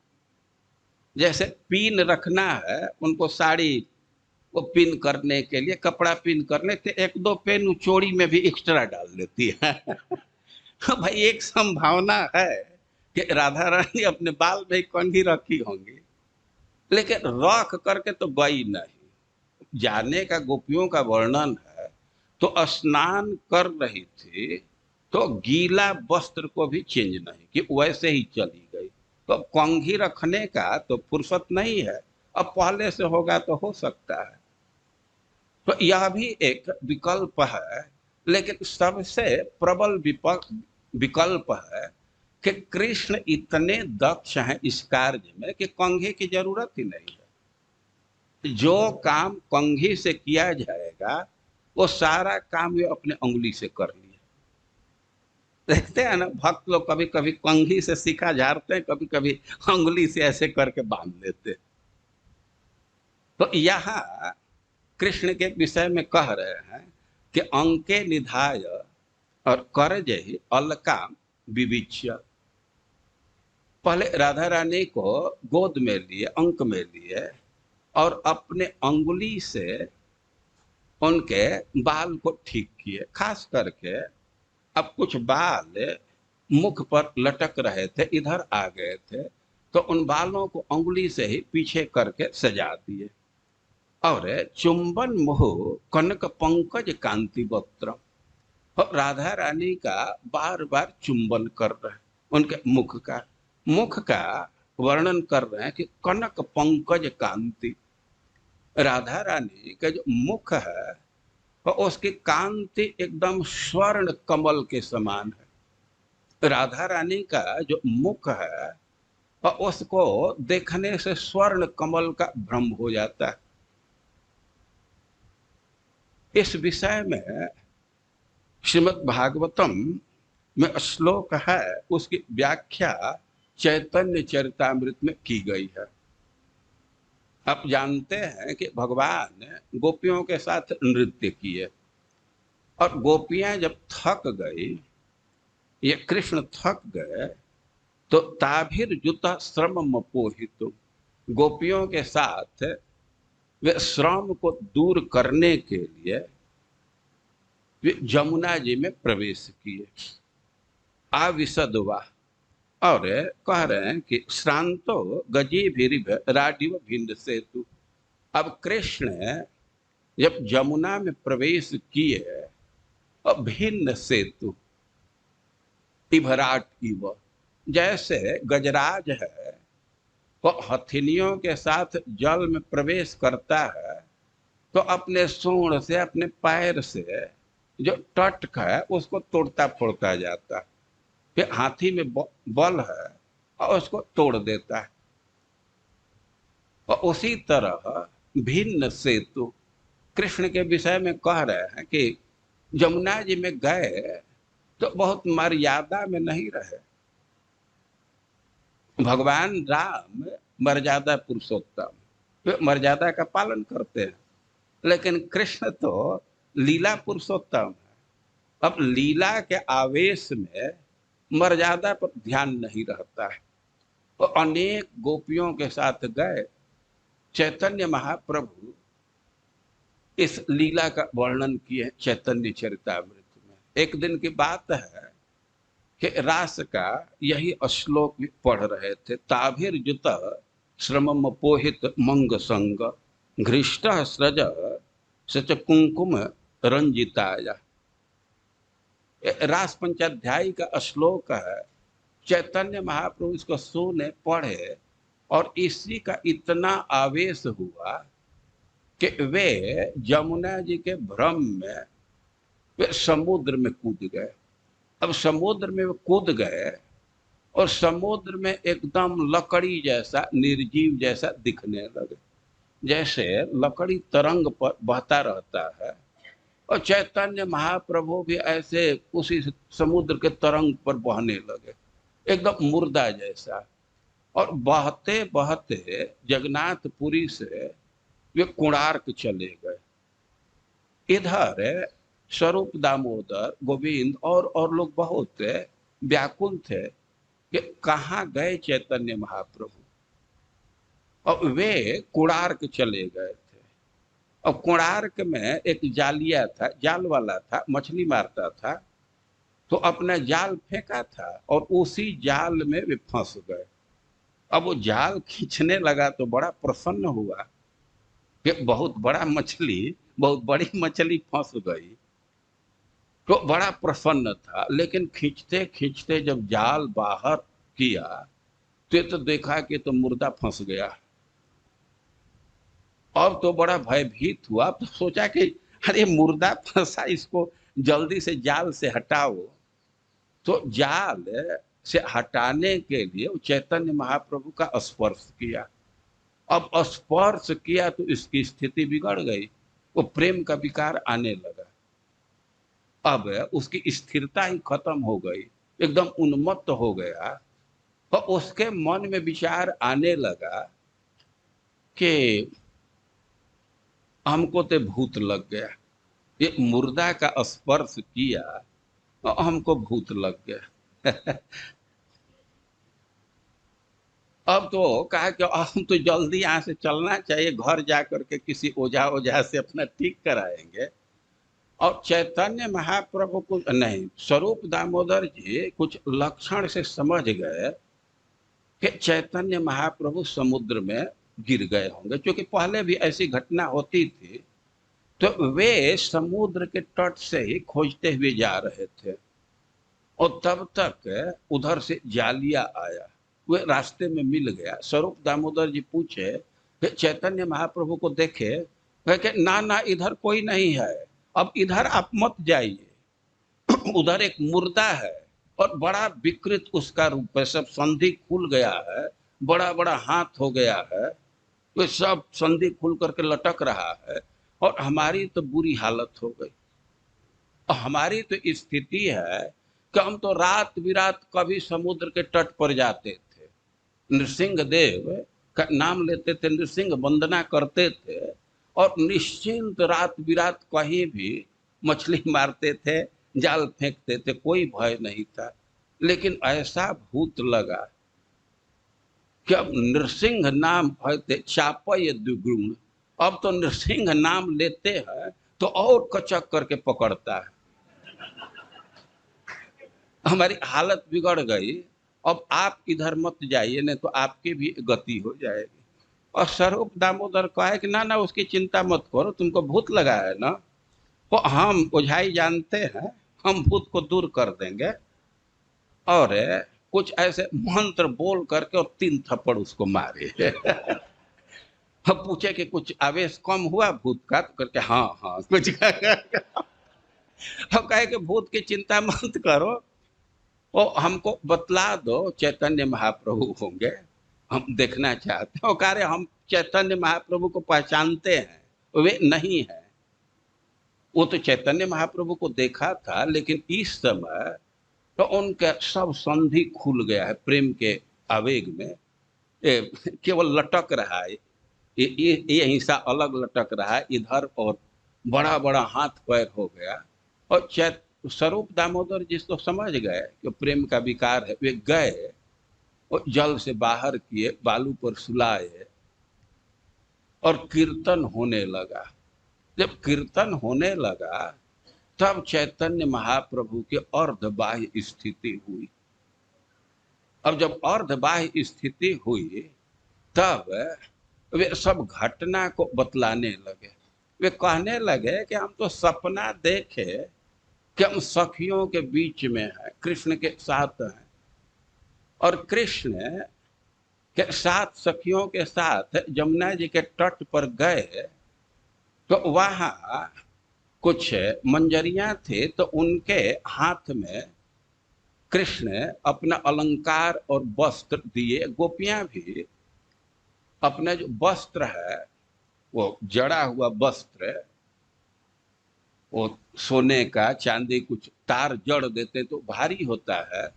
जैसे पिन रखना है उनको, साड़ी वो पिन करने के लिए, कपड़ा पिन करने तो एक दो पेन चोरी में भी एक्स्ट्रा डाल देती है। तो भाई एक संभावना है कि राधा रानी अपने बाल में कंघी रखी होंगी, लेकिन रख करके तो गई नहीं। जाने का गोपियों का वर्णन है तो स्नान कर रही थी तो गीला वस्त्र को भी चेंज नहीं कि वैसे ही चली गई। तो अब कंघी रखने का तो फुर्सत नहीं है, अब पहले से होगा तो हो सकता है। तो यह भी एक विकल्प है, लेकिन सबसे प्रबल विकल्प है कि कृष्ण इतने दक्ष हैं इस कार्य में कि कंघी की जरूरत ही नहीं है। जो काम कंघी से किया जाएगा वो सारा काम वे अपने उंगली से कर लिया। देखते हैं ना, भक्त लोग कभी कभी कंघी से सिक्का झाड़ते हैं, कभी कभी उंगली से ऐसे करके बांध लेते। तो यहाँ कृष्ण के विषय में कह रहे हैं कि अंके निधाय और करजहि अलकाम विविच्य। पहले राधा रानी को गोद में लिए, अंक में लिए और अपने अंगुली से उनके बाल को ठीक किए। खास करके अब कुछ बाल मुख पर लटक रहे थे, इधर आ गए थे, तो उन बालों को अंगुली से ही पीछे करके सजा दिए। और चुंबन मोह कनक पंकज कांति वक्त्र, और राधा रानी का बार बार चुंबन कर रहे हैं उनके मुख का वर्णन कर रहे हैं कि कनक पंकज कांति। राधा रानी का जो मुख है और उसकी कांति एकदम स्वर्ण कमल के समान है। राधा रानी का जो मुख है और उसको देखने से स्वर्ण कमल का भ्रम हो जाता है। इस विषय में श्रीमद् भागवतम में श्लोक है, उसकी व्याख्या चैतन्य चरितामृत में की गई है। आप जानते हैं कि भगवान गोपियों के साथ नृत्य किए और गोपियां जब थक गई, ये कृष्ण थक गए, तो ताभिर जुता श्रम मपोहित, गोपियों के साथ वे श्रम को दूर करने के लिए वे जमुना जी में प्रवेश किए। आविशदवा, और कह रहे हैं कि श्रांतो गजी भिरिभ राडिव भिंड सेतु। अब कृष्ण जब जमुना में प्रवेश किए और भिन्न सेतु, इभराट इव, जैसे गजराज है वो हथिनियों के साथ जल में प्रवेश करता है तो अपने सूंड से, अपने पैर से जो तट है उसको तोड़ता फोड़ता जाता है, फिर हाथी में बल है और उसको तोड़ देता है। और उसी तरह भिन्न सेतु कृष्ण के विषय में कह रहे हैं कि जमुना जी में गए तो बहुत मर्यादा में नहीं रहे। भगवान राम मर्यादा पुरुषोत्तम, वे मर्यादा का पालन करते हैं, लेकिन कृष्ण तो लीला पुरुषोत्तम है। अब लीला के आवेश में मर्यादा पर ध्यान नहीं रहता है। तो अनेक गोपियों के साथ गए। चैतन्य महाप्रभु इस लीला का वर्णन किए चैतन्य चरितामृत में। एक दिन की बात है कि रास का यही श्लोक भी पढ़ रहे थे। ताभिर जुत श्रमम पोहित मंग संग, घृष्ट स्रज सच कुंकुम रंजिताया। रास पंचाध्यायी का श्लोक है। चैतन्य महाप्रभु इसको सुने, पढ़े और इसी का इतना आवेश हुआ कि वे जमुना जी के भ्रम में वे समुद्र में कूद गए। अब समुद्र में वे कूद गए और समुद्र में एकदम लकड़ी जैसा, निर्जीव जैसा दिखने लगे, जैसे लकड़ी तरंग पर बहता रहता है। और चैतन्य महाप्रभु भी ऐसे उसी समुद्र के तरंग पर बहने लगे, एकदम मुर्दा जैसा। और बहते बहते जगन्नाथपुरी से वे कोणार्क चले गए। इधर स्वरूप दामोदर, गोविंद और लोग बहुत व्याकुल थे कि कहाँ गए चैतन्य महाप्रभु। और वे कोणार्क चले गए थे। और कोणार्क में एक जालिया था, जाल वाला था, मछली मारता था, तो अपना जाल फेंका था और उसी जाल में वे फंस गए। अब वो जाल खींचने लगा तो बड़ा प्रसन्न हुआ कि बहुत बड़ा मछली, बहुत बड़ी मछली फंस गई, तो बड़ा प्रसन्न था। लेकिन खींचते खींचते जब जाल बाहर किया तो देखा कि तो मुर्दा फंस गया। अब तो बड़ा भयभीत हुआ, तो सोचा कि अरे मुर्दा फंसा, इसको जल्दी से जाल से हटाओ। तो जाल से हटाने के लिए चैतन्य महाप्रभु का स्पर्श किया। अब स्पर्श किया तो इसकी स्थिति बिगड़ गई, वो प्रेम का विकार आने लगा। अब उसकी स्थिरता ही खत्म हो गई, एकदम उन्मत्त हो गया। और उसके मन में विचार आने लगा कि हमको तो भूत लग गया, ये मुर्दा का स्पर्श किया और हमको भूत लग गया। अब तो कहा कि हम तो जल्दी यहाँ से चलना चाहिए, घर जा करके किसी ओझा से अपना ठीक कराएंगे। और चैतन्य महाप्रभु को नहीं, स्वरूप दामोदर जी कुछ लक्षण से समझ गए कि चैतन्य महाप्रभु समुद्र में गिर गए होंगे, क्योंकि पहले भी ऐसी घटना होती थी। तो वे समुद्र के तट से ही खोजते हुए जा रहे थे और तब तक उधर से जालिया आया, वे रास्ते में मिल गया। स्वरूप दामोदर जी पूछे, चैतन्य महाप्रभु को देखे, कहे ना ना इधर कोई नहीं है, अब इधर आप मत जाइए, उधर एक मुर्दा है, और बड़ा विकृत उसका रूप है, सब संधि खुल गया है, बड़ा बड़ा हाथ हो गया है, वो सब संधि खुल करके लटक रहा है। और हमारी तो बुरी हालत हो गई। और हमारी तो स्थिति है कि हम तो रात बिरात कभी समुद्र के तट पर जाते थे, नृसिंह देव का नाम लेते थे, नृसिंह वंदना करते थे, और निश्चिंत रात बिरात कहीं भी मछली मारते थे, जाल फेंकते थे, कोई भय नहीं था। लेकिन ऐसा भूत लगा कि अब नृसिंह नाम है चापय द्विगुण, अब तो नृसिंह नाम लेते हैं तो और कचक करके पकड़ता है। हमारी हालत बिगड़ गई। अब आप इधर मत जाइए, नहीं तो आपकी भी गति हो जाएगी। और स्वरूप दामोदर कहा कि ना ना उसकी चिंता मत करो, तुमको भूत लगा है ना, वो हम ओझाई जानते हैं, हम भूत को दूर कर देंगे। और कुछ ऐसे मंत्र बोल करके और 3 थप्पड़ उसको मारे। हम पूछे कि कुछ आवेश कम हुआ भूत का, तो करके हाँ हाँ कुछ। हम कहे कि भूत की चिंता मत करो, वो हमको बतला दो चैतन्य महाप्रभु होंगे, हम देखना चाहते हैं। वो कह रहे हम चैतन्य महाप्रभु को पहचानते हैं, वे नहीं है। वो तो चैतन्य महाप्रभु को देखा था, लेकिन इस समय तो उनका सब संधि खुल गया है प्रेम के आवेग में। केवल लटक रहा है, ये हिस्सा अलग लटक रहा है इधर, और बड़ा बड़ा हाथ पैर हो गया। और स्वरूप दामोदर जी तो समझ गए कि प्रेम का विकार है। वे गए और जल से बाहर किए, बालू पर सुलाए, और कीर्तन होने लगा। जब कीर्तन होने लगा तब चैतन्य महाप्रभु के अर्धबाह्य स्थिति हुई। अब जब अर्धबाह्य स्थिति हुई तब वे सब घटना को बतलाने लगे। वे कहने लगे कि हम तो सपना देखे कि हम सखियों के बीच में हैं, कृष्ण के साथ हैं, और कृष्ण के साथ सखियों के साथ जमुना जी के तट पर गए, तो वहां कुछ मंजरियां थे, तो उनके हाथ में कृष्ण अपना अलंकार और वस्त्र दिए। गोपियां भी अपना जो वस्त्र है, वो जड़ा हुआ वस्त्र, वो सोने का चांदी कुछ तार जड़ देते तो भारी होता है,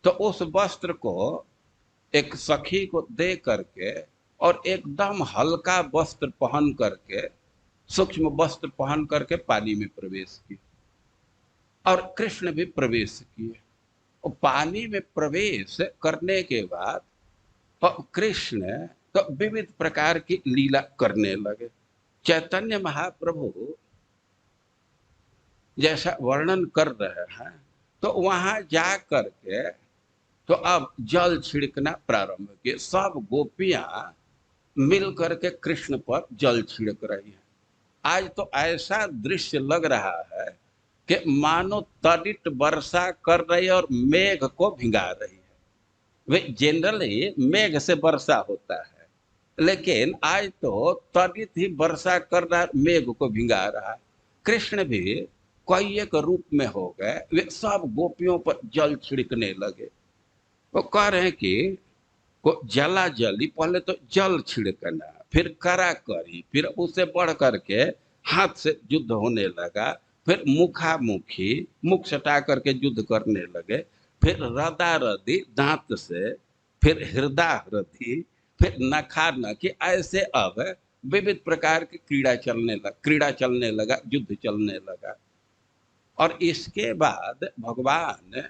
तो उस वस्त्र को एक सखी को दे करके और एकदम हल्का वस्त्र पहन करके, सूक्ष्म वस्त्र पहन करके पानी में प्रवेश किए, और कृष्ण भी प्रवेश किए। और पानी में प्रवेश करने के बाद कृष्ण तो विविध प्रकार की लीला करने लगे। चैतन्य महाप्रभु जैसा वर्णन कर रहे हैं, तो वहां जा करके तो अब जल छिड़कना प्रारंभ किए। सब गोपियां मिल करके कृष्ण पर जल छिड़क रही हैं। आज तो ऐसा दृश्य लग रहा है कि मानो तड़ित वर्षा कर रही है और मेघ को भिंगा रही है। वे जनरली मेघ से वर्षा होता है, लेकिन आज तो तड़ित ही वर्षा कर रहा है, मेघ को भिंगा रहा है। कृष्ण भी कई एक रूप में हो गए, वे सब गोपियों पर जल छिड़कने लगे। वो कह रहे हैं कि को जला जली, पहले तो जल छिड़कना, फिर करा करी, फिर उससे बढ़ करके हाथ से युद्ध होने लगा, फिर मुखामुखी मुख सटा करके युद्ध करने लगे, फिर रदा रदी दांत से, फिर हृदय हृदय, फिर नखा नखी, ऐसे अब विविध प्रकार की क्रीड़ा चलने लगा, युद्ध चलने लगा। और इसके बाद भगवान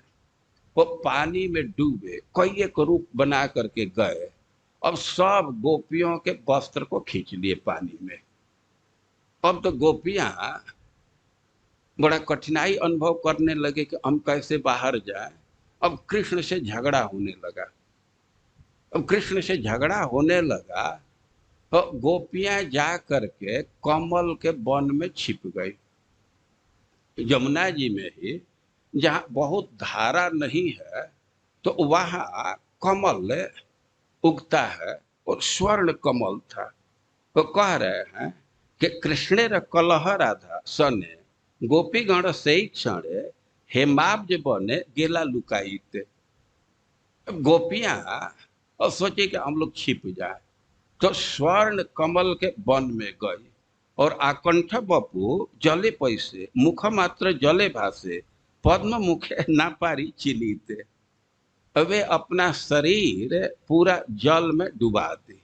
वो पानी में डूबे, कई एक रूप बना करके गए। अब सब गोपियों के वस्त्र को खींच लिए पानी में। अब तो गोपियां बड़ा कठिनाई अनुभव करने लगे कि हम कैसे बाहर जाएं। अब कृष्ण से झगड़ा होने लगा। अब कृष्ण से झगड़ा होने लगा तो गोपियां जा करके कमल के वन में छिप गई, यमुना जी में ही, जहाँ बहुत धारा नहीं है, तो वहां कमल उगता है, और स्वर्ण कमल था। तो कह रहे हैं कि कृष्णेर कलह राधा सने गोपीगण से क्षणे हेमाब्ज बने गेला लुकाईते। गोपियां और सोचे कि हम लोग छिप जाए, तो स्वर्ण कमल के वन में गई और आकंठ बपू जले पैसे मुख मात्र जले भासे पद्म मुखे ना पारी चिलीते। वे अपना शरीर पूरा जल में डुबा दी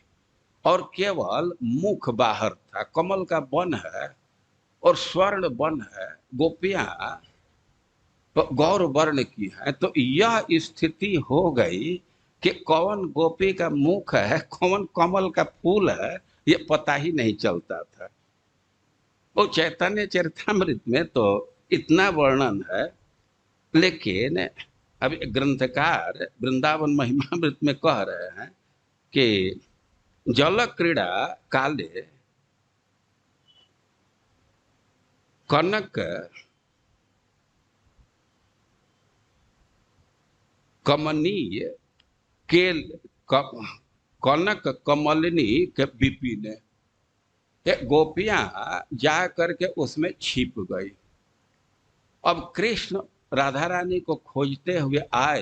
और केवल मुख बाहर था। कमल का वन है और स्वर्ण वन है, गोपियां गौर वर्ण की है, तो यह स्थिति हो गई कि कौन गोपी का मुख है कौन कमल का फूल है ये पता ही नहीं चलता था। वो चैतन्य चरितमृत में तो इतना वर्णन है, लेकिन अब ग्रंथकार वृंदावन महिमामृत में कह रहे हैं कि जल क्रीड़ा काले कनक कमनीय के कनक कमलिनी के विपिन। गोपियां जा करके उसमें छिप गई। अब कृष्ण राधा रानी को खोजते हुए आए,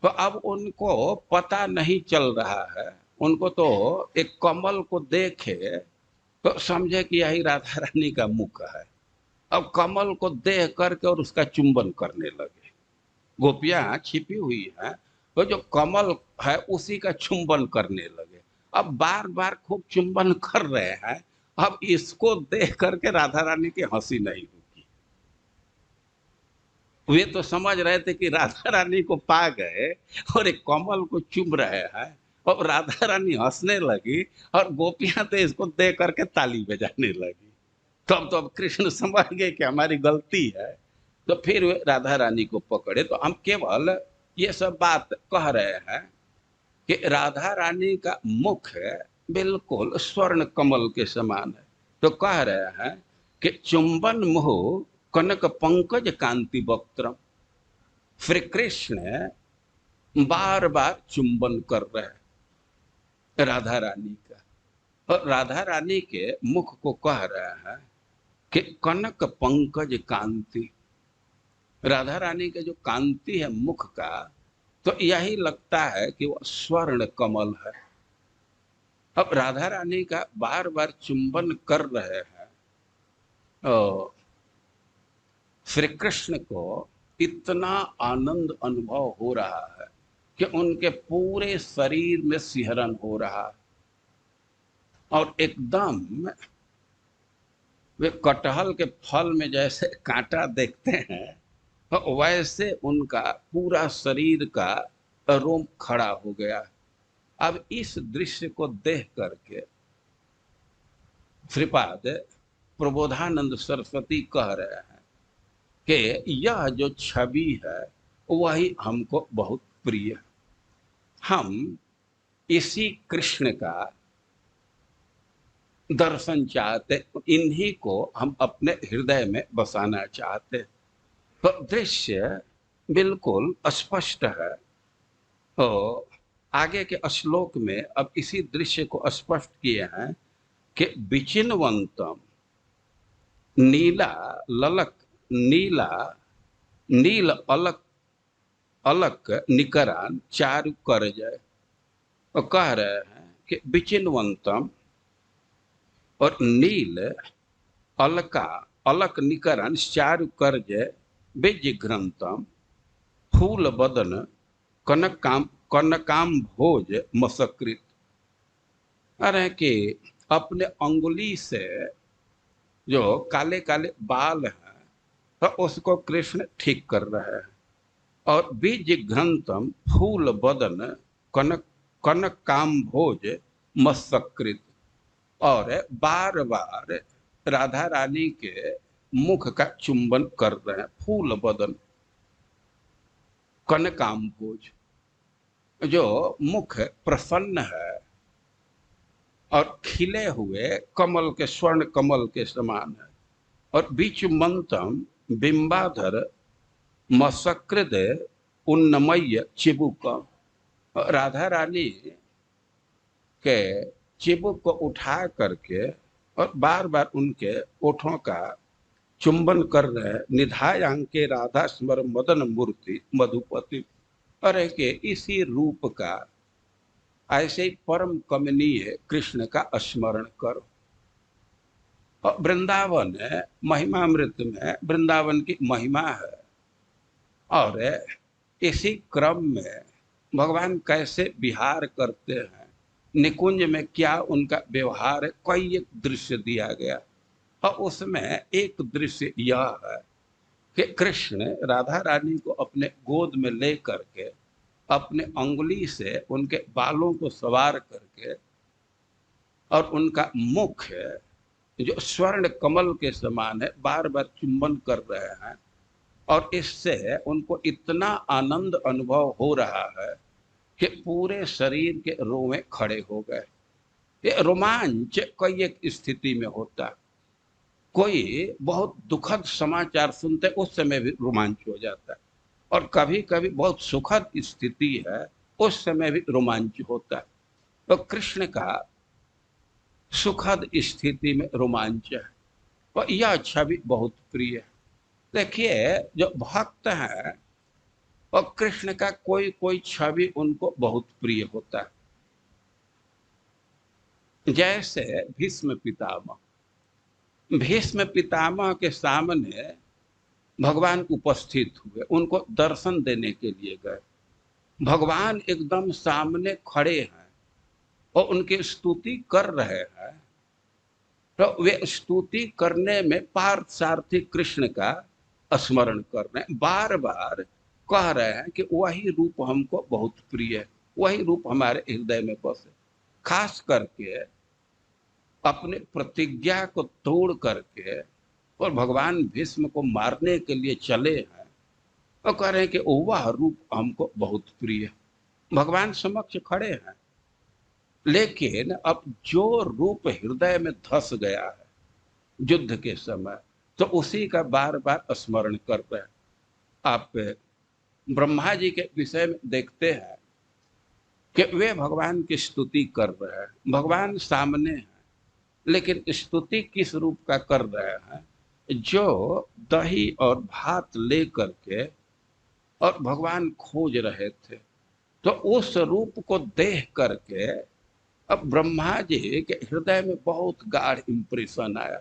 तो अब उनको पता नहीं चल रहा है। उनको तो एक कमल को देखे तो समझे कि यही राधा रानी का मुख है। अब कमल को देख करके और उसका चुंबन करने लगे। गोपियां छिपी हुई हैं, तो जो कमल है उसी का चुंबन करने लगे। अब बार बार खूब चुंबन कर रहे हैं। अब इसको देख करके राधा रानी की हंसी नहीं रुकी। वे तो समझ रहे थे कि राधा रानी को पा गए और एक कमल को चुम रहे हैं, और राधा रानी हंसने लगी और गोपियां तो इसको देख करके ताली बजाने लगी। तब तो अब कृष्ण समझ गए कि हमारी गलती है, तो फिर वे राधा रानी को पकड़े। तो हम केवल ये सब बात कह रहे हैं कि राधा रानी का मुख बिल्कुल स्वर्ण कमल के समान है। तो कह रहे हैं कि चुंबन मोह कनक पंकज कांति वक्त्रम। श्री कृष्ण बार बार चुंबन कर रहे हैं राधा रानी का, और राधा रानी के मुख को कह रहे हैं कि कनक पंकज कांति। राधा रानी के जो कांति है मुख का, तो यही लगता है कि वह स्वर्ण कमल है। अब राधा रानी का बार बार चुंबन कर रहे हैं, और श्री कृष्ण को इतना आनंद अनुभव हो रहा है कि उनके पूरे शरीर में सिहरन हो रहा है, और एकदम वे कटहल के फल में जैसे कांटा देखते हैं, तो वैसे उनका पूरा शरीर का रोम खड़ा हो गया। अब इस दृश्य को देख करके श्रीपाद प्रबोधानंद सरस्वती कह रहे हैं कि यह जो छवि है वही हमको बहुत प्रिय है। हम इसी कृष्ण का दर्शन चाहते, इन्हीं को हम अपने हृदय में बसाना चाहते। तो दृश्य बिल्कुल स्पष्ट है। तो आगे के श्लोक में अब इसी दृश्य को स्पष्ट किए हैं कि विचिन्वंतम नीला ललक नीला नील अलक अलक निकरान चारु कर जाए। तो कह रहे हैं कि विचिन्वंतम और नील अलका अलक निकरान चारु कर जाए विजिघ्रंतम फूल बदन कनकाम भोज मसकृत। अरे कि अपने अंगुली से जो काले काले बाल हैं, तो उसको कृष्ण ठीक कर रहे हैं। और विजिघ्रंतम फूल बदन कनक कनकाम भोज मसकृत, और बार बार राधा रानी के मुख का चुंबन कर रहे हैं। फूल बदन कनकाम भोज, जो मुख प्रसन्न है और खिले हुए कमल के स्वर्ण कमल के समान है। और बीच मंतम बिंबाधर मसकृत उन्नमय चिबुक। राधा रानी के चिबुक को उठा करके और बार बार उनके ओठों का चुंबन कर रहे हैं, निधायांके राधा स्मर मदन मूर्ति मधुपति। अरे के इसी रूप का ऐसे ही परम कमनीय कृष्ण का स्मरण करो। और वृंदावन है, महिमामृत में वृंदावन की महिमा है। और इसी क्रम में भगवान कैसे विहार करते हैं, निकुंज में क्या उनका व्यवहार है, कई एक दृश्य दिया गया। और उसमें एक दृश्य यह है कि कृष्ण राधा रानी को अपने गोद में ले करके अपने अंगुली से उनके बालों को सवार करके और उनका मुख जो स्वर्ण कमल के समान है बार बार चुंबन कर रहे हैं। और इससे उनको इतना आनंद अनुभव हो रहा है कि पूरे शरीर के रोंवे खड़े हो गए। ये रोमांच कई एक स्थिति में होता है। कोई बहुत दुखद समाचार सुनते उस समय भी रोमांच हो जाता है, और कभी कभी बहुत सुखद स्थिति है उस समय भी रोमांच होता है। तो कृष्ण का सुखद स्थिति में रोमांच है, और यह छवि बहुत प्रिय है। देखिए, जो भक्त है और कृष्ण का कोई कोई छवि उनको बहुत प्रिय होता है। जैसे भीष्म पितामह, भीष्म पितामह के सामने भगवान उपस्थित हुए, उनको दर्शन देने के लिए गए। भगवान एकदम सामने खड़े हैं और उनकी स्तुति कर रहे हैं। तो वे स्तुति करने में पार्थ सारथी कृष्ण का स्मरण कर रहे हैं, बार बार कह रहे हैं कि वही रूप हमको बहुत प्रिय है, वही रूप हमारे हृदय में बसे। खास करके अपने प्रतिज्ञा को तोड़ करके और भगवान भीष्म को मारने के लिए चले हैं और कह रहे हैं कि वह रूप हमको बहुत प्रिय है। भगवान समक्ष खड़े हैं, लेकिन अब जो रूप हृदय में धस गया है युद्ध के समय, तो उसी का बार बार स्मरण कर रहे हैं। आप ब्रह्मा जी के विषय में देखते हैं कि वे भगवान की स्तुति कर रहे हैं, भगवान सामने हैं, लेकिन स्तुति किस रूप का कर रहे हैं? जो दही और भात ले करके और भगवान खोज रहे थे, तो उस रूप को देख करके अब ब्रह्मा जी के हृदय में बहुत गाढ़ इंप्रेशन आया,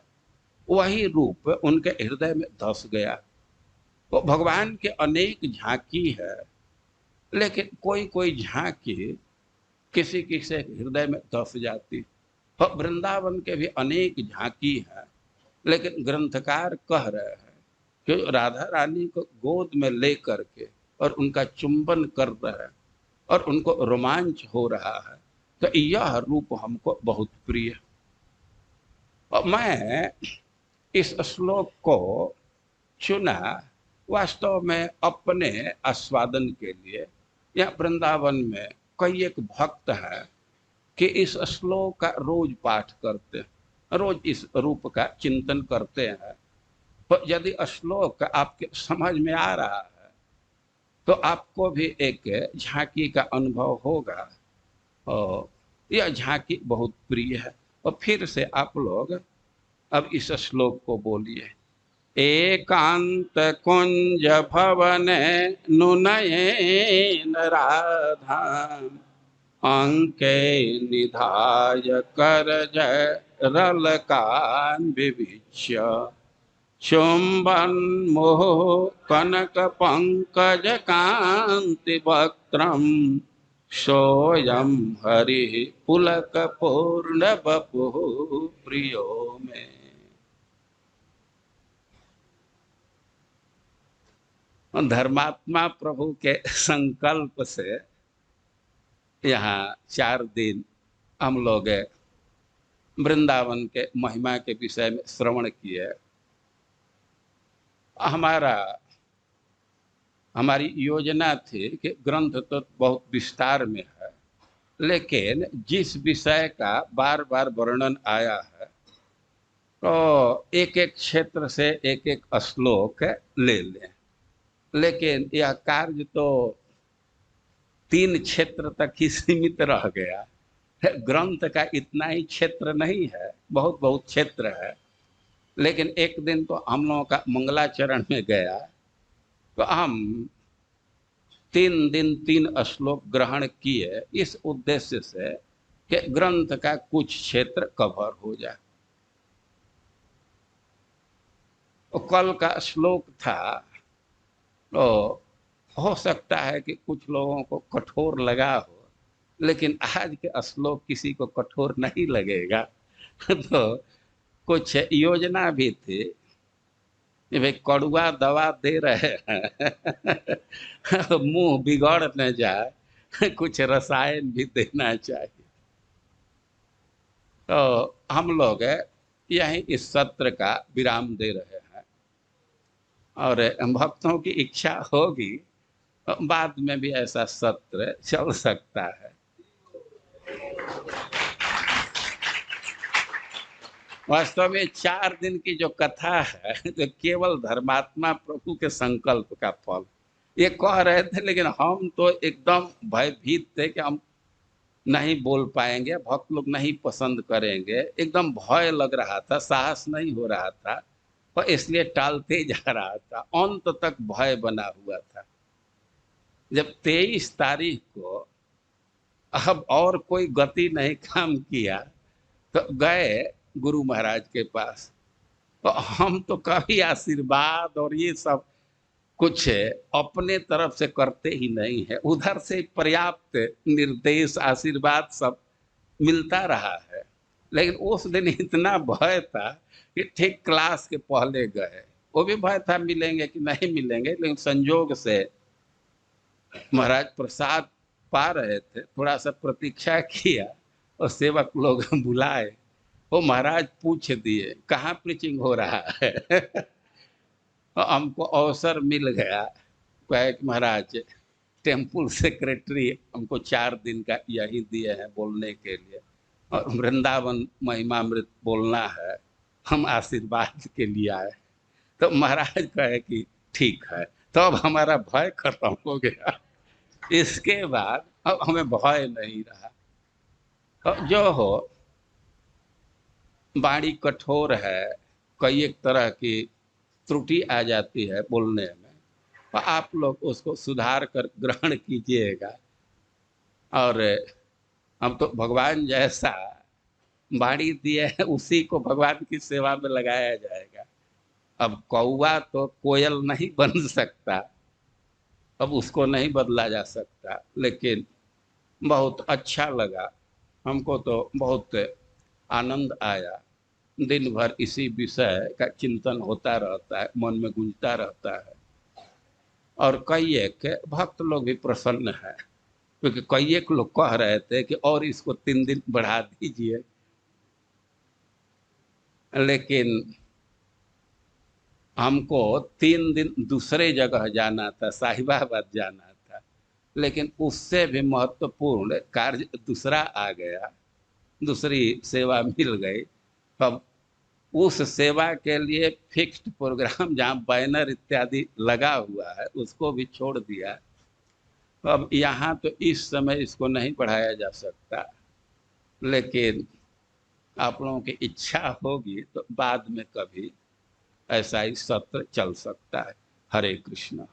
वही रूप उनके हृदय में धस गया। वो भगवान के अनेक झांकी है, लेकिन कोई कोई झांकी किसी किसी हृदय में धस जाती। और वृंदावन के भी अनेक झांकी है, लेकिन ग्रंथकार कह रहे हैं कि राधा रानी को गोद में ले करके और उनका चुंबन कर रहे हैं और उनको रोमांच हो रहा है, तो यह रूप हमको बहुत प्रिय है। और मैं इस श्लोक को चुना वास्तव में अपने आस्वादन के लिए। यह वृंदावन में कई एक भक्त है कि इस श्लोक का रोज पाठ करते हैं, रोज इस रूप का चिंतन करते हैं। तो यदि श्लोक आपके समझ में आ रहा है तो आपको भी एक झांकी का अनुभव होगा, और यह झांकी बहुत प्रिय है। और फिर से आप लोग अब इस श्लोक को बोलिए। एकांत कुंज भवन नुनयेन राधा अंके निधाय करज रलकान विविच्य चुंबन मोह कनक पंकज कांति वक्त्रम सोयम हरि पुलक पूर्ण बपु प्रियो में। धर्मात्मा प्रभु के संकल्प से यहाँ 4 दिन हम लोग वृंदावन के महिमा के विषय में श्रवण किए। हमारी योजना थी कि ग्रंथ तो बहुत विस्तार में है, लेकिन जिस विषय का बार बार वर्णन आया है तो एक एक क्षेत्र से एक एक श्लोक ले लें। लेकिन यह कार्य तो 3 क्षेत्र तक ही सीमित रह गया है। ग्रंथ का इतना ही क्षेत्र नहीं है, बहुत बहुत क्षेत्र है, लेकिन एक दिन तो हम लोगों का मंगलाचरण में गया, तो हम 3 दिन 3 श्लोक ग्रहण किए इस उद्देश्य से कि ग्रंथ का कुछ क्षेत्र कवर हो जाए। तो कल का श्लोक था, तो हो सकता है कि कुछ लोगों को कठोर लगा हो, लेकिन आज के श्लोक किसी को कठोर नहीं लगेगा। तो कुछ योजना भी थी कि भाई कड़ुआ दवा दे रहे हैं मुंह बिगड़ न जाए, कुछ रसायन भी देना चाहिए। तो हम लोग यही इस सत्र का विराम दे रहे हैं, और भक्तों की इच्छा होगी तो बाद में भी ऐसा सत्र चल सकता है। वास्तव में 4 दिन की जो कथा है तो केवल धर्मात्मा प्रभु के संकल्प का फल, ये कह रहे थे, लेकिन हम तो एकदम भयभीत थे कि हम नहीं बोल पाएंगे, भक्त लोग नहीं पसंद करेंगे, एकदम भय लग रहा था, साहस नहीं हो रहा था, और इसलिए टालते जा रहा था। अंत तक भय बना हुआ था। जब 23 तारीख को अब और कोई गति नहीं काम किया, तो गए गुरु महाराज के पास। तो हम तो कभी आशीर्वाद और ये सब कुछ अपने तरफ से करते ही नहीं है, उधर से पर्याप्त निर्देश आशीर्वाद सब मिलता रहा है। लेकिन उस दिन इतना भय था कि ठीक क्लास के पहले गए, वो भी भय था मिलेंगे कि नहीं मिलेंगे, लेकिन संजोग से महाराज प्रसाद पा रहे थे, थोड़ा सा प्रतीक्षा किया और सेवक लोग बुलाए, वो महाराज पूछ दिए कहाँ प्रीचिंग हो रहा है। और हमको अवसर मिल गया, कहे कि महाराज टेम्पल सेक्रेटरी हमको 4 दिन का यही दिए हैं बोलने के लिए, और वृंदावन महिमामृत बोलना है, हम आशीर्वाद के लिए आए। तो महाराज कहे कि ठीक है। तो अब हमारा भय खत्म हो गया। इसके बाद अब हमें भय नहीं रहा। तो जो हो, वाणी कठोर है, कई एक तरह की त्रुटि आ जाती है बोलने में, तो आप लोग उसको सुधार कर ग्रहण कीजिएगा। और हम तो भगवान जैसा वाणी दिए है, उसी को भगवान की सेवा में लगाया जाएगा। अब कौवा तो कोयल नहीं बन सकता, अब उसको नहीं बदला जा सकता, लेकिन बहुत अच्छा लगा हमको, तो बहुत आनंद आया। दिन भर इसी विषय का चिंतन होता रहता है, मन में गूंजता रहता है। और कई एक भक्त लोग भी प्रसन्न है, क्योंकि कई एक लोग कह रहे थे कि और इसको 3 दिन बढ़ा दीजिए, लेकिन हमको 3 दिन दूसरे जगह जाना था, साहिबाबाद जाना था, लेकिन उससे भी महत्वपूर्ण कार्य दूसरा आ गया, दूसरी सेवा मिल गई। अब उस सेवा के लिए फिक्स्ड प्रोग्राम जहाँ बैनर इत्यादि लगा हुआ है उसको भी छोड़ दिया। अब यहाँ तो इस समय इसको नहीं बढ़ाया जा सकता, लेकिन आप लोगों की इच्छा होगी तो बाद में कभी ऐसा ही सत्र चल सकता है। हरे कृष्णा।